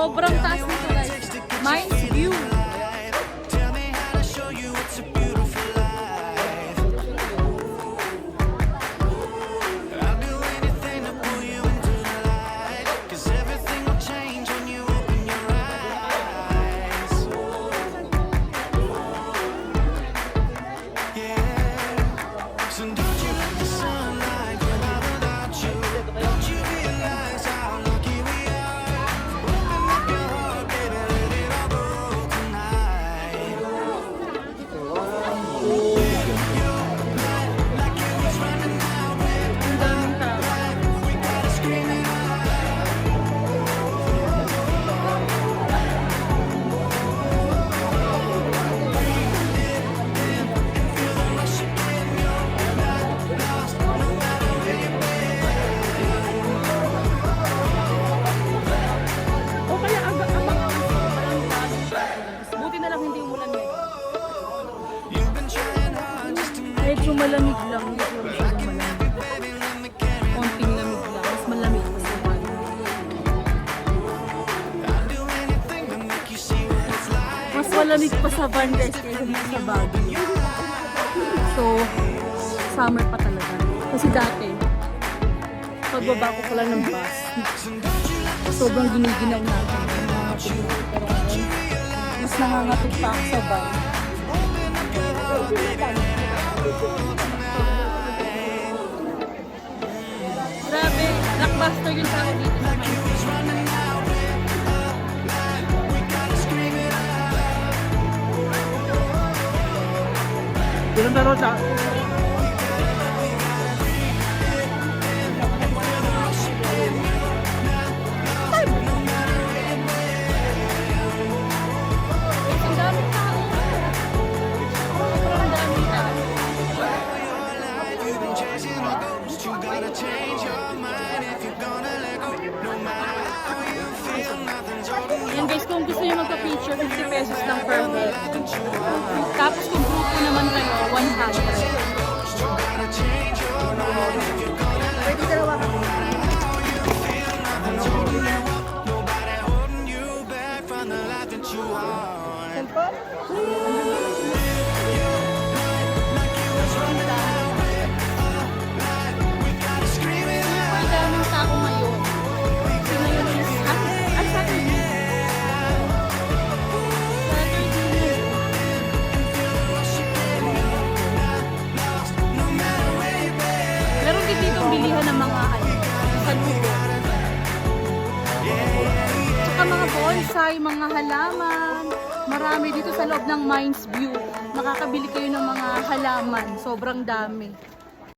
Sobrang taas nito guys. Mines View. Medyo malamig lang. Konting lamig lang. Mas malamig pa sa Baguio. Mas malamig pa sa Van guys kaysa dito sa Baguio. So, summer pa talaga. Kasi dati, pagbaba ko pala ng bus, sobrang giniginaw natin. Pero ngayon, mas nangangatid pa ako sa van. Grabe, blockbuster yung tao dito sa Manila. Doon na Rosa. Ang daming tao. Sobrang daming tao. Yan guys, kung gusto nyo magpa-picture, 50 pesos lang per head. Tapos kung grupo naman kayo, 100. Pwede dalawa. Ang daming tao ngayon. Kasi ngayon is Saturday. Meron din dito bilihan ng mga salubo. Tsaka mga bonsai, mga halaman. Marami dito sa loob ng Mines View. Makakabili kayo ng mga halaman. Sobrang dami.